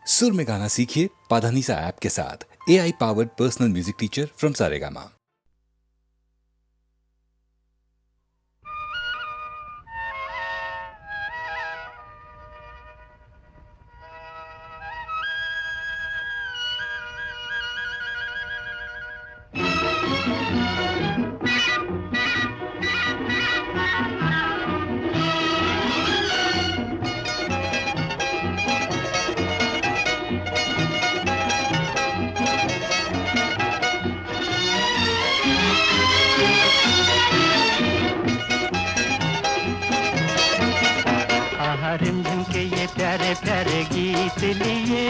सुर में गाना सीखिए पाधानीसा ऐप के साथ। AI powered personal music teacher from Saregama. रिमझिम के ये प्यारे प्यारे गीत लिए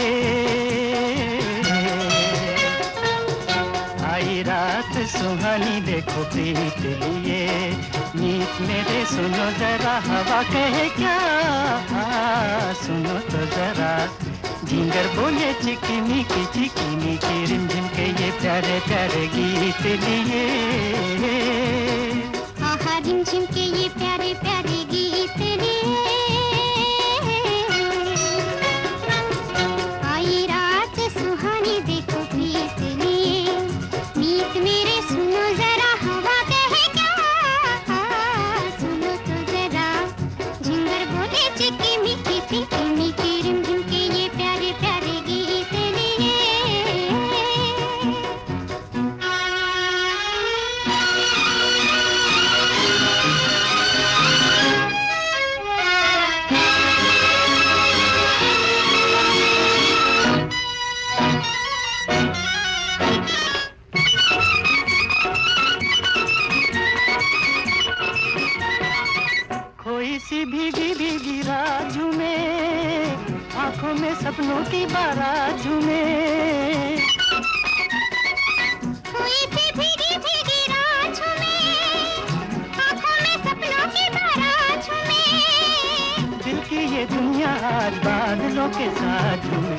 आई रात सुहानी देखो प्रीत लिए। नीत मेरे सुनो जरा हवा कहे क्या, सुनो तो जरा जिंगर बोले चिकी मिकी रिमझिम के ये प्यारे प्यारे गीत लिए। रिमझिम के ये प्यारे प्यारे गीत लिए आई रात सुहानी देखो प्रीत लिए। मीत मेरे सुनो जरा हवा कहे क्या, सुनो तो जरा झिंगर बोले चिकी मिकी रिमझिम के ये प्यारे प्यारे गीत लिए। कोई सी भीगी भीगी राजू में आंखों में सपनों की बाराजू में। कोई सी भीगी भीगी राजू में आंखों में सपनों की बाराजू में। दिल की ये दुनिया आज बादलों के साथ में।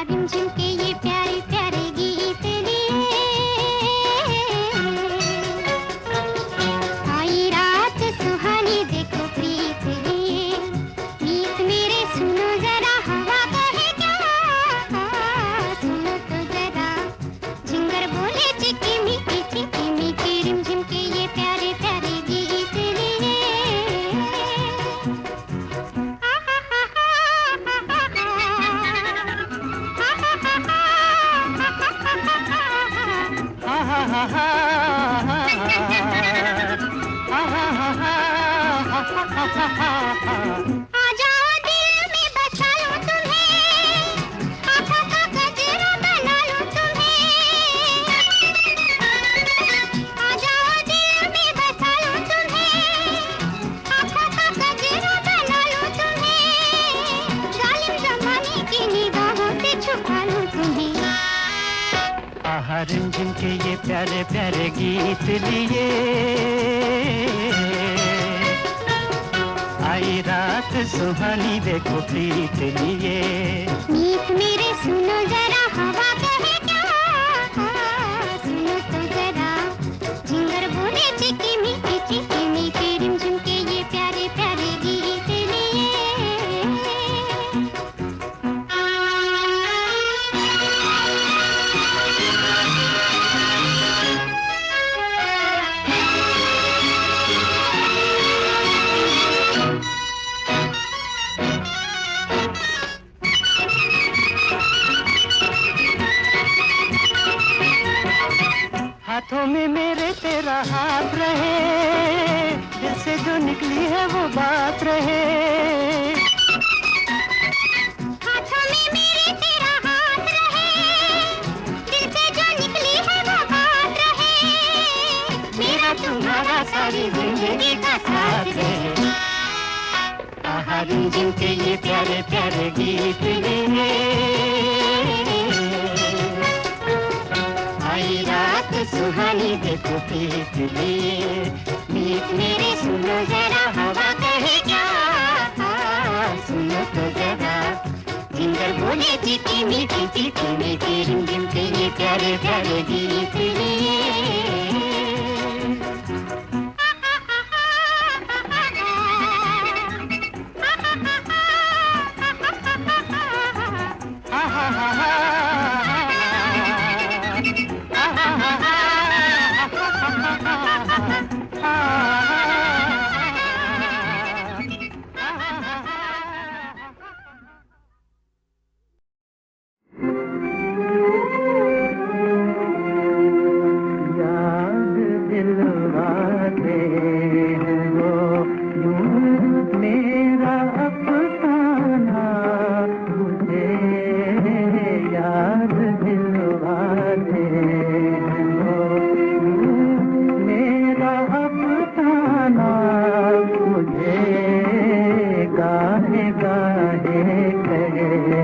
रिमझिम के ये प्यारे प्यारे गीत लिए आई रात सुहानी देखो प्रीत लिए। मीत मेरे सुनो जरा हवा कहे क्या, सुनो तो जरा झिंगर बोले चिकी मिकी रिमझिम के ये प्यारे प्यारे गीत लिए। आ जाओ दिल में बसा लूं तुम्हें, आँखों का गजरा बना लूं तुम्हें। आ जाओ दिल में बसा लूं तुम्हें, आँखों का गजरा बना लूं तुम्हें। जालिम ज़माने की निगाहों से छुपा लूं तुम्हें। रिमझिम के ये प्यारे प्यारे गीत लिए आई रात सुहानी देखो प्रीत लिए। मीत मेरे सुनो जरा हवा कहे क्या, सुनो तो जरा झिंगर बोले चिकी मिकी रिमझिम के ये प्यारे प्यारे गीत लिए। हाथों में मेरे तेरा हाथ रहे, दिल से जो निकली है वो बात रहे। हाथों में मेरे तेरा हाथ रहे, दिल से जो निकली है वो बात रहे। मेरा तुम्हारा सारी जिंदगी का साथ रहे। रिमझिम के ये प्यारे प्यारे गीत लिए आई रात सुहानी देखो प्रीत लिए। मीत मेरे सुनो जरा हवा कहे क्या, सुनो तो जरा जिंगर बोले चिकी मिकी रिमझिम के ये प्यारे प्यारे गीत लिए।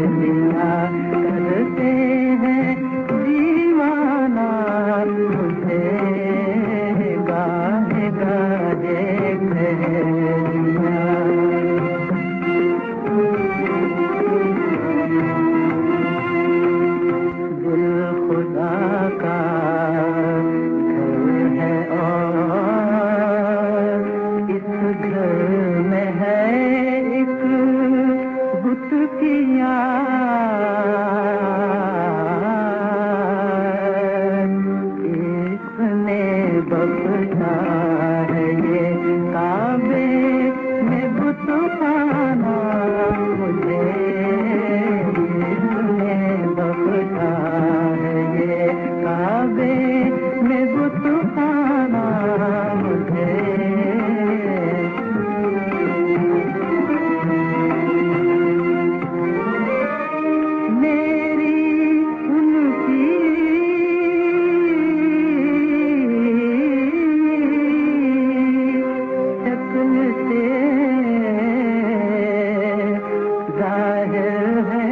दिया करते हैं दीवाना मुझे गाहे गाहे दिया। दिल खुदा का घर है और इस घर में है एक बुत की याद। इसने बख्शा है ये काबे में बुत खाना मुझे। इसने बख्शा है ये काबे में बुत खाना मुझे। मेरी उनकी शक्ल से जाहिर है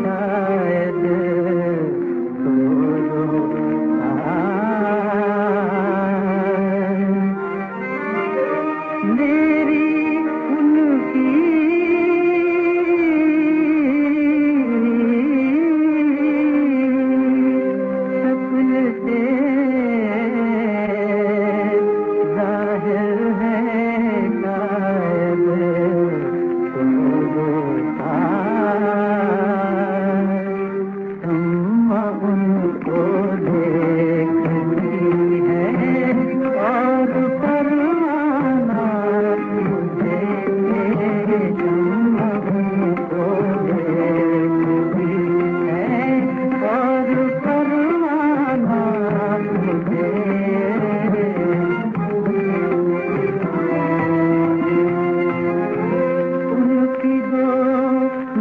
शायद मेरी उनकी शक्ल से जाहिर है शायद शम्मा उनको देखती है और परवाना मुझे। शम्मा उनको देखती है और परवाना मुझे। उनकी दो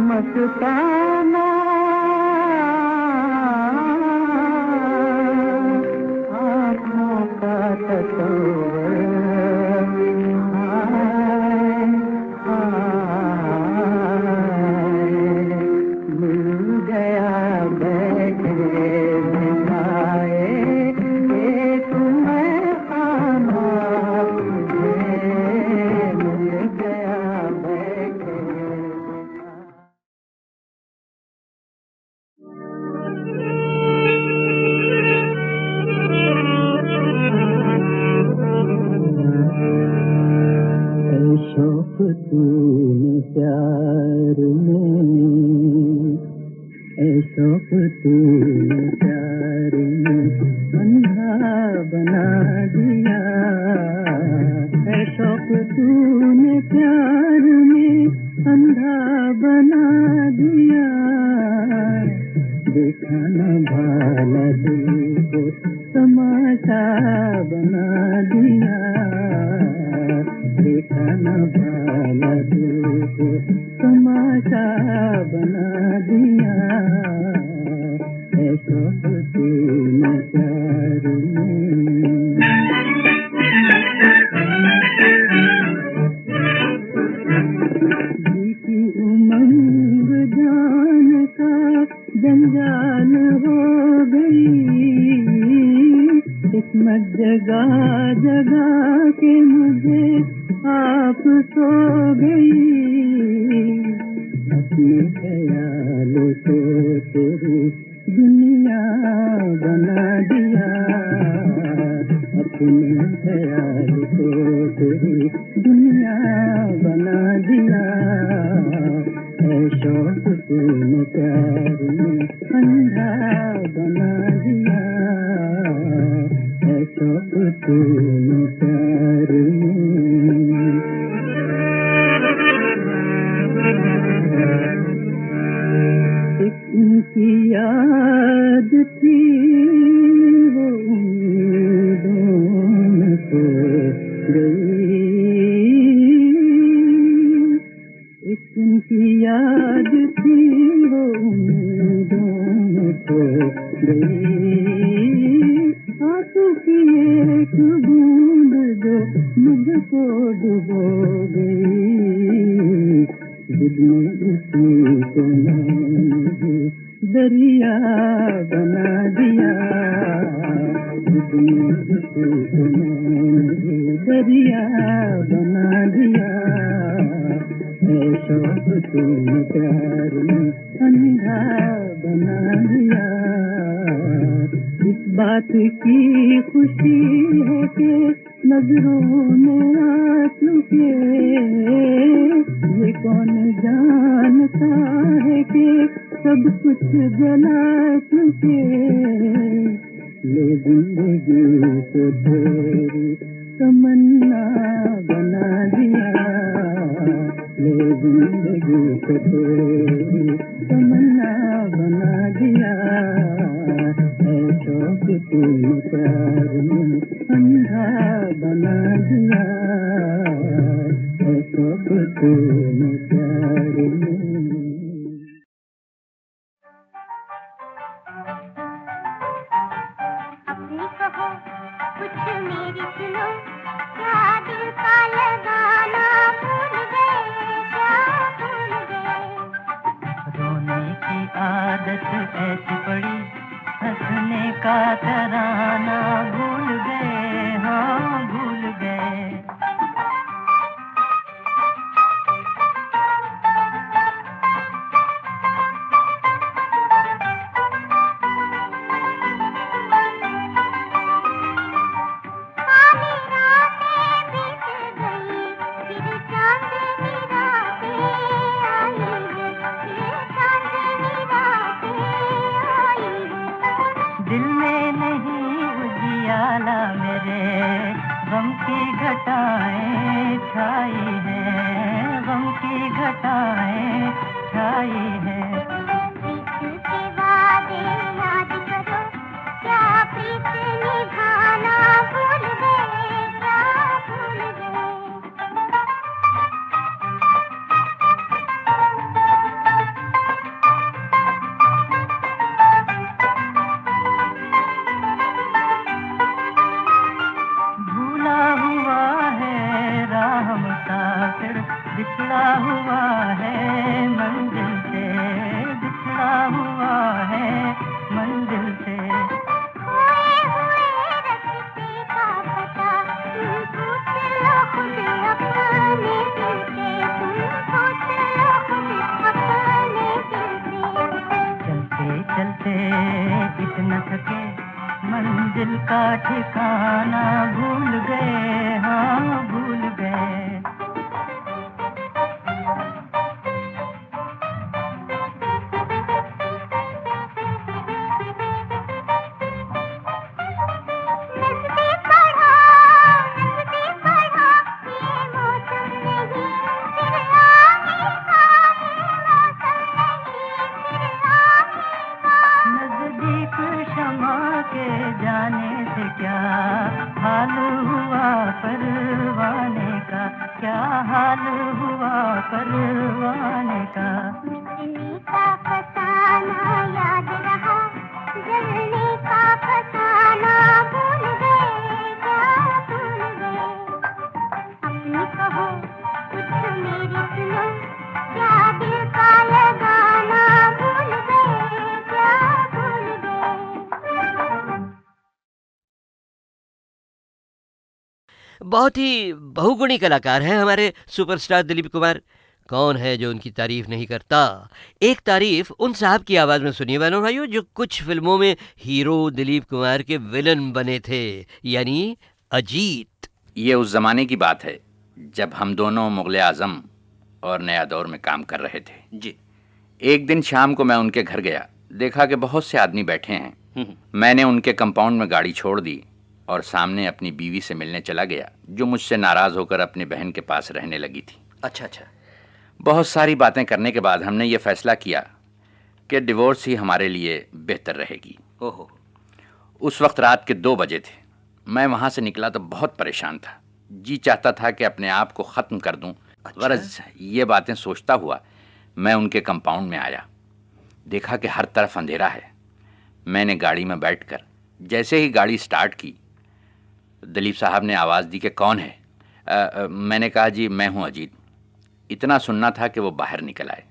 मस्ताना आँखों का तस्वर हाय हाय मिल गया बैठे बिठाए एक मैं खाना मुझे। मिल गया बैठे शौक तूने प्यार में, शौक तूने प्यार में अंधा बना दिया। शौक तूने प्यार में अंधा बना दिया। देखा न भाला दिल को तमाशा बना दिया। देखा न भाला दिल को तमाशा बना दिया। शौक तूने प्यार में। जी की उमंग जान का जंजाल हो गई। किस्मत जगा जगा के मुझे आप सो गई। अपने ख्याल को तेरी दुनिया बना दिया। अपने ख्याल को तेरी दुनिया बना दिया। शौक तूने प्यार में अंधा बना दिया। शौक तूने प्यार में। एक उनकी याद थी वो उम्मीदों में खो गई। एक उनकी याद थी वो उम्मीदों में खो गई। आंसू की एक बूंद जो मुझको डुबो गई। जिद में उसी तुझको मैंने दरिया बना दिया, तुझको मैंने दरिया बना दिया, है शौक तूने प्यार में अंधा बना दिया। इस बात की खुशी है कि नजरों में आंसू के, ये कौन जानता है कि सब कुछ जला चुके, ले जिंदगी को तेरी तमन्ना बना दिया, ले जिंदगी को तेरी तमन्ना बना दिया, है शौक तूने प्यार में अंधा बना दिया, है शौक तूने प्यार में। अपनी कहो कुछ मेरी सुनो, क्या दिल का लगाना भूल गए, क्या भूल गए। रोने की आदत ऐसी पड़ी, हंसने का तराना भूल गए, हाँ भूल गए। काली रातें बीत गई, फिर चांदनी रातें आई हैं, फिर चांदनी रातें आई हैं। दिल में नहीं उजियाला मेरे, गम की घटाएं छाई हैं, गम की घटाएं छाई हैं। प्रीत के वादे याद करो, क्या प्रीत निभाना भूल गए, क्या भूल गए। भूला हुआ है राह मुसाफिर, बिछड़ा हुआ है मंजिल से, बिछड़ा हुआ है मंजिल से। खोए हुए रास्ते का पता तुम पूछ लो खुद अपने दिल से, तुम पूछ लो खुद अपने दिल से। चलते चलते इतना थके, मंजिल का ठिकाना भूल गए, हाँ भूल गए। नज़दीक बढ़ा, नज़दीक बढ़ा, ये मौसम नहीं, फिर आएगा ये मौसम नहीं, फिर आएगा। नजदीक शमा के जाने से क्या हाल हुआ परवाने का, क्या हाल हुआ परवाने का। मिटने का फसाना याद रहा, जलने का फसाना भूल गए, क्या भूल गए। अपनी कहो कुछ मेरी सुनो, क्या दिल का लगाना भूल गए, क्या भूल गए। बहुत ही बहुगुणी कलाकार हैं हमारे सुपरस्टार दिलीप कुमार। कौन है जो उनकी तारीफ नहीं करता। एक तारीफ उन साहब की आवाज़ में सुनिए बहनों भाइयों, जो कुछ फिल्मों में हीरो दिलीप कुमार के विलन बने थे, यानी अजीत। ये उस ज़माने की बात है जब हम दोनों मुग़ल आज़म और नया दौर में काम कर रहे थे जी। एक दिन शाम को मैं उनके घर गया, देखा कि बहुत से आदमी बैठे हैं। मैंने उनके कंपाउंड में गाड़ी छोड़ दी और सामने अपनी बीवी से मिलने चला गया, जो मुझसे नाराज़ होकर अपनी बहन के पास रहने लगी थी। अच्छा अच्छा। बहुत सारी बातें करने के बाद हमने ये फ़ैसला किया कि डिवोर्स ही हमारे लिए बेहतर रहेगी। ओहो। उस वक्त रात के 2 बजे थे। मैं वहाँ से निकला तो बहुत परेशान था। जी चाहता था कि अपने आप को ख़त्म कर दूं। अच्छा? गरज ये बातें सोचता हुआ मैं उनके कंपाउंड में आया। देखा कि हर तरफ अंधेरा है। मैंने गाड़ी में बैठकर जैसे ही गाड़ी स्टार्ट की, दिलीप साहब ने आवाज़ दी कि कौन है। मैंने कहा जी मैं हूँ अजीत। इतना सुनना था कि वो बाहर निकल आए।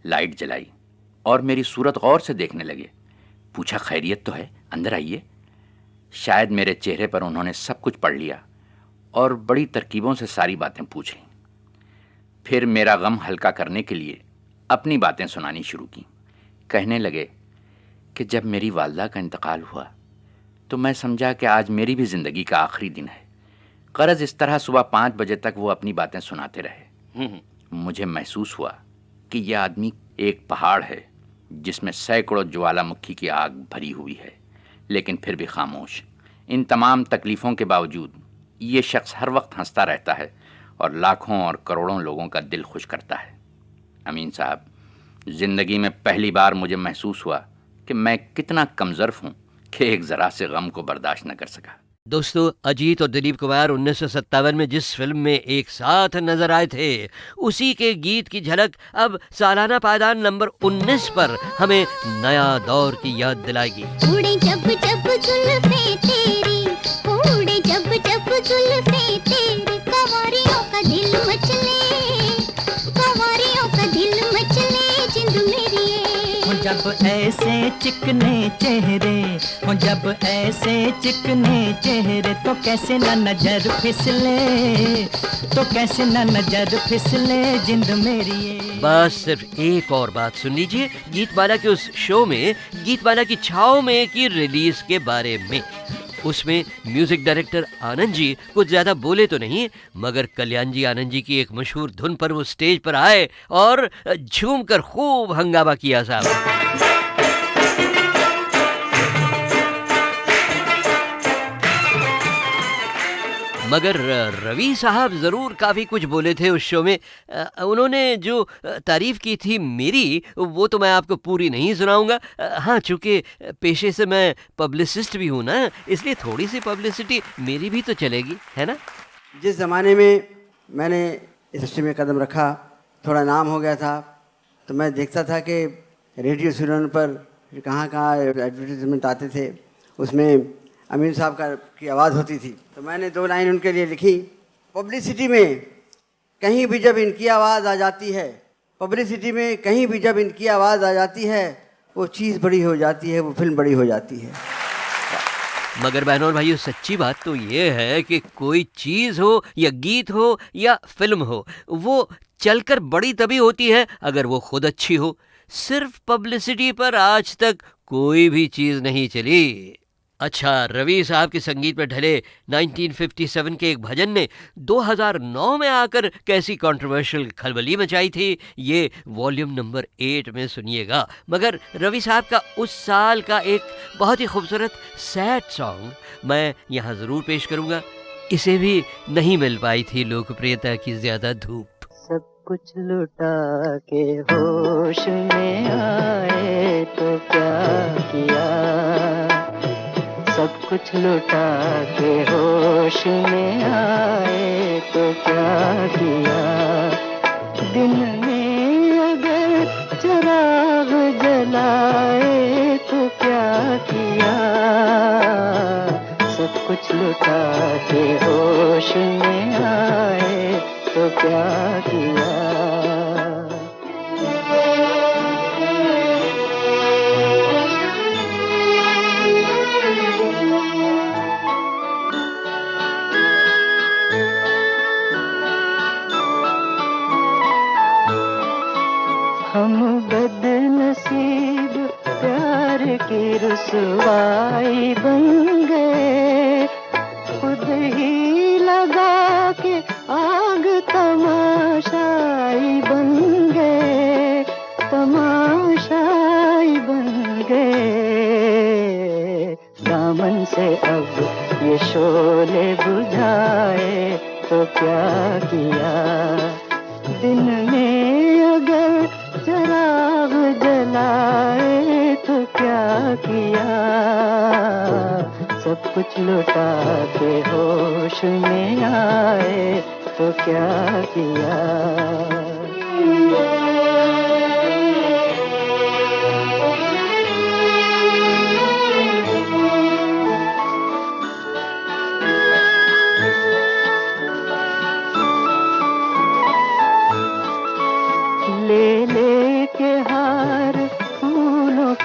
लाइट जलाई और मेरी सूरत गौर से देखने लगे। पूछा, खैरियत तो है, अंदर आइए। शायद मेरे चेहरे पर उन्होंने सब कुछ पढ़ लिया और बड़ी तरकीबों से सारी बातें पूछ लीं। फिर मेरा गम हल्का करने के लिए अपनी बातें सुनानी शुरू की। कहने लगे कि जब मेरी वालदा का इंतकाल हुआ तो मैं समझा कि आज मेरी भी ज़िंदगी का आखिरी दिन है। ग़रज़ इस तरह सुबह 5 बजे तक वो अपनी बातें सुनाते रहे। मुझे महसूस हुआ कि यह आदमी एक पहाड़ है जिसमें सैकड़ों ज्वालामुखी की आग भरी हुई है, लेकिन फिर भी खामोश। इन तमाम तकलीफ़ों के बावजूद ये शख्स हर वक्त हंसता रहता है और लाखों और करोड़ों लोगों का दिल खुश करता है। अमीन साहब, ज़िंदगी में पहली बार मुझे महसूस हुआ कि मैं कितना कमज़र्फ़ हूँ कि एक ज़रा से गम को बर्दाश्त न कर सका। दोस्तों, अजीत और दिलीप कुमार 1957 में जिस फिल्म में एक साथ नजर आए थे, उसी के गीत की झलक अब सालाना पायदान नंबर 19 पर हमें नया दौर की याद दिलाएगी। उड़े जब जब जुल्फे तेरी, उड़े जब जब जुल्फे तेरी, कंवरियों का दिल मचले, कंवरियों का दिल मचले, जिंद मेरी हो जब ऐसे चिकने चेहरे, हो जब ऐसे चिकने चेहरे, तो कैसे न नजर फिसले, तो कैसे न नजर फिसले, जिंद मेरी ये। बस सिर्फ एक और बात सुन लीजिए गीतमाला के उस शो में, गीतमाला की छाव में की रिलीज के बारे में। उसमें म्यूजिक डायरेक्टर आनंद जी कुछ ज्यादा बोले तो नहीं, मगर कल्याण जी आनंद जी की एक मशहूर धुन पर वो स्टेज पर आए और झूमकर खूब हंगामा किया साहब। मगर रवि साहब ज़रूर काफ़ी कुछ बोले थे उस शो में। उन्होंने जो तारीफ़ की थी मेरी, वो तो मैं आपको पूरी नहीं सुनाऊंगा। हाँ, चूँकि पेशे से मैं पब्लिसिस्ट भी हूँ ना, इसलिए थोड़ी सी पब्लिसिटी मेरी भी तो चलेगी, है ना। जिस ज़माने में मैंने इस इंडस्ट्री में कदम रखा, थोड़ा नाम हो गया था, तो मैं देखता था कि रेडियो सुनने पर कहाँ कहाँ एडवर्टीजमेंट आते थे, उसमें अमीन साहब की आवाज़ होती थी। तो मैंने 2 लाइन उनके लिए लिखी। पब्लिसिटी में कहीं भी जब इनकी आवाज़ आ जाती है, पब्लिसिटी में कहीं भी जब इनकी आवाज़ आ जाती है, वो चीज़ बड़ी हो जाती है, वो फिल्म बड़ी हो जाती है। मगर बहनों और भाइयों, सच्ची बात तो ये है कि कोई चीज़ हो या गीत हो या फिल्म हो, वो चलकर बड़ी तभी होती है अगर वो खुद अच्छी हो। सिर्फ पब्लिसिटी पर आज तक कोई भी चीज़ नहीं चली। अच्छा, रवि साहब के संगीत में ढले 1957 के एक भजन ने 2009 में आकर कैसी कंट्रोवर्शियल खलबली मचाई थी, ये वॉल्यूम नंबर 8 में सुनिएगा। मगर रवि साहब का उस साल का एक बहुत ही खूबसूरत सैड सॉन्ग मैं यहाँ ज़रूर पेश करूँगा। इसे भी नहीं मिल पाई थी लोकप्रियता की ज़्यादा धूप। सब कुछ लुटा के होश में आए तो क्या किया, सब कुछ लुटा के होश में आए तो क्या किया, दिन में अगर चिराग जलाए तो क्या किया, सब कुछ लुटा के होश में आए तो क्या किया। हम बदनसीब प्यार की रुसवाई बन गए, खुद ही लगा के आग तमाशाई बन गए, तमाशाई बन गए। दामन से अब ये शोले बुझाए तो क्या किया, दिन में अगर चिराग जलाए तो क्या किया, सब कुछ लुटा के होश में आए तो क्या किया। ले के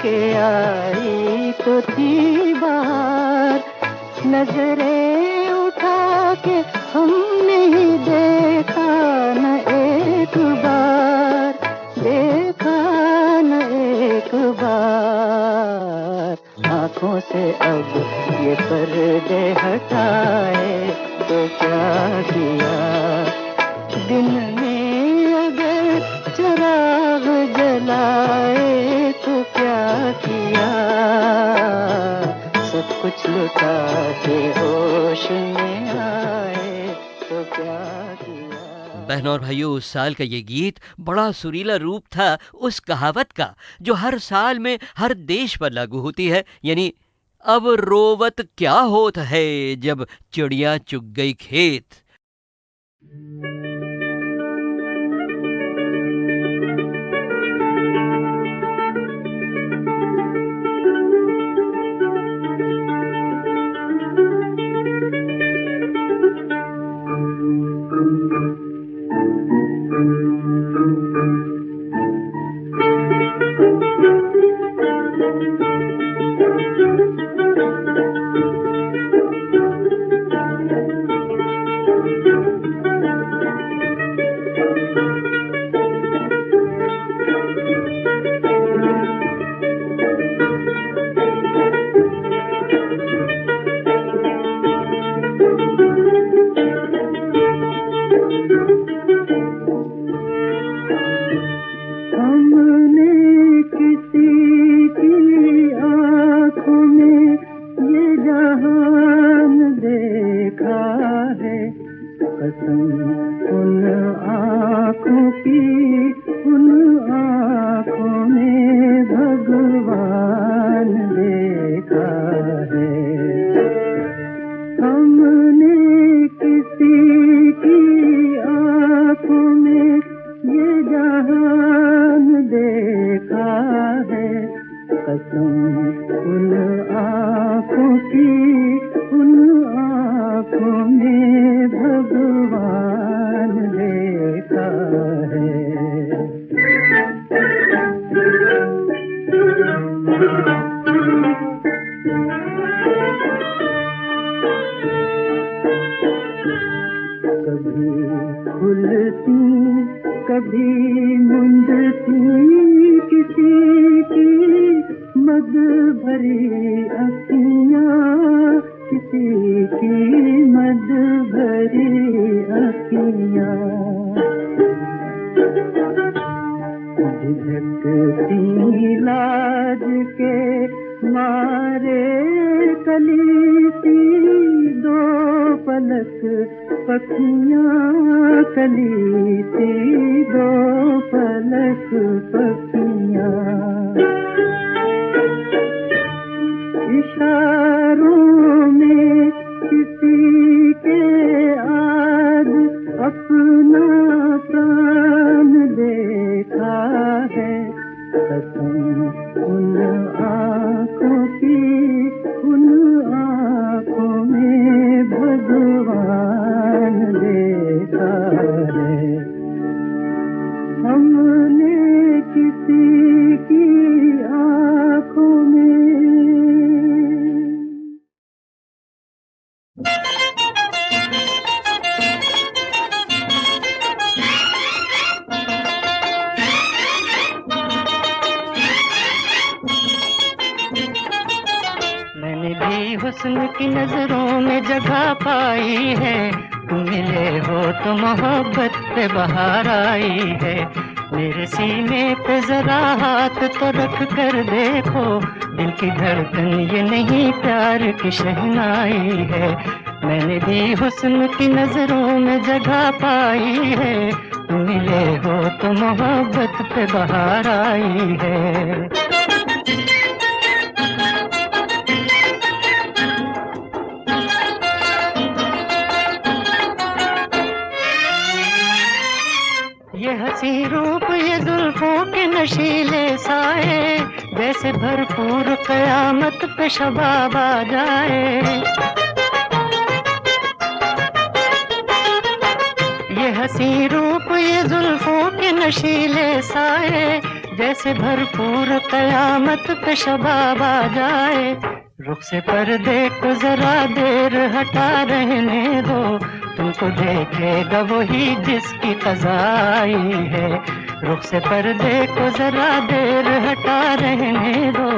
के आई तो थी बाहर, नजरें उठा के हमने ही देखा न एक बार, देखा न एक बार। आँखों से अब ये पर्दे हटाए तो क्या किया, दिन में अगर चिराग जलाए तो क्या किया, सब कुछ लुटा के होश में आए तो क्या किया। बहनों और भाइयों, उस साल का ये गीत बड़ा सुरीला रूप था उस कहावत का जो हर साल में हर देश पर लागू होती है, यानी अब रोवत क्या होत है जब चिड़िया चुग गई खेत। हुस्न की नजरों में जगह पाई है, तुम मिले हो तो मोहब्बत पे बहार आई है। मेरे सीने पे जरा हाथ तो रख कर देखो, दिल की धड़कन ये नहीं प्यार की शहनाई है। मैंने भी हुस्न की नजरों में जगह पाई है, तुम मिले हो तो मोहब्बत पे बहार आई है। ये हंसी रूप ये जुल्फों के नशीले साए, जैसे भरपूर कयामत पे शबाब आ जाए। ये हंसी रूप ये जुल्फों के नशीले साए, जैसे भरपूर कयामत पे शबाब आ जाए। रुख से पर्दे को जरा देर हटा रहने दो, तुमको देखेगा वही जिसकी क़ज़ा आई है। रुख से पर्दे को जरा देर हटा रहने दो,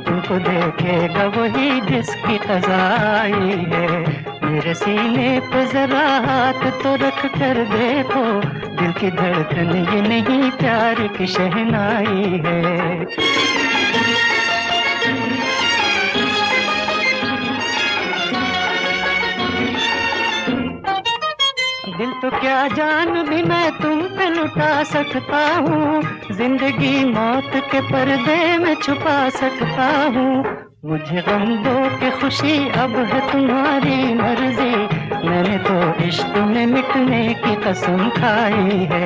तुमको देखेगा वही जिसकी क़ज़ा आई है। मेरे सीने पे जरा हाथ तो रख कर देखो, दिल की धड़कन ये नहीं प्यार की शहनाई है। दिल तो क्या जान भी मैं तुम पे लुटा सकता हूँ, जिंदगी मौत के पर्दे में छुपा सकता हूँ। मुझे गम दो कि खुशी अब है तुम्हारी मर्जी, मैंने तो इश्क में मिटने की कसम खाई है।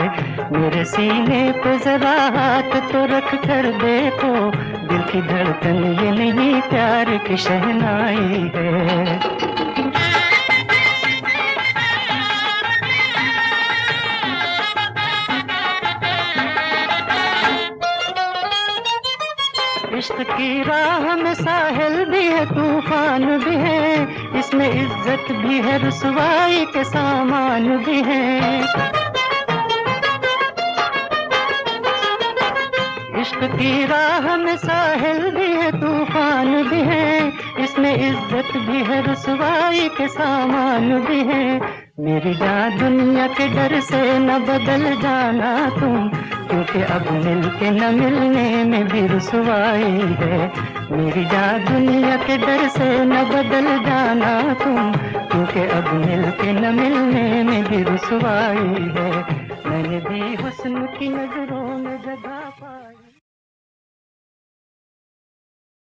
मेरे सीने पे जरा हाथ तो रख कर देखो, दिल की धड़कन ये नहीं प्यार की शहनाई है। इश्क की राह में साहिल भी है, तूफान भी है, इसमें इज्जत भी है, रुसवाई के सामान भी है। इश्क की राह में साहिल भी है, तूफान भी है, इसमें इज्जत भी है, रुसवाई के सामान भी है। मेरी जान दुनिया के डर से न बदल जाना तुम, क्योंकि अब मिल के न मिलने में भी रुसवाई है। मेरी जान दुनिया के डर से न बदल जाना तुम, क्योंकि अब मिल के न मिलने में भी रुसवाई है। मैंने भी हुस्न की नजरों में जगह पाई।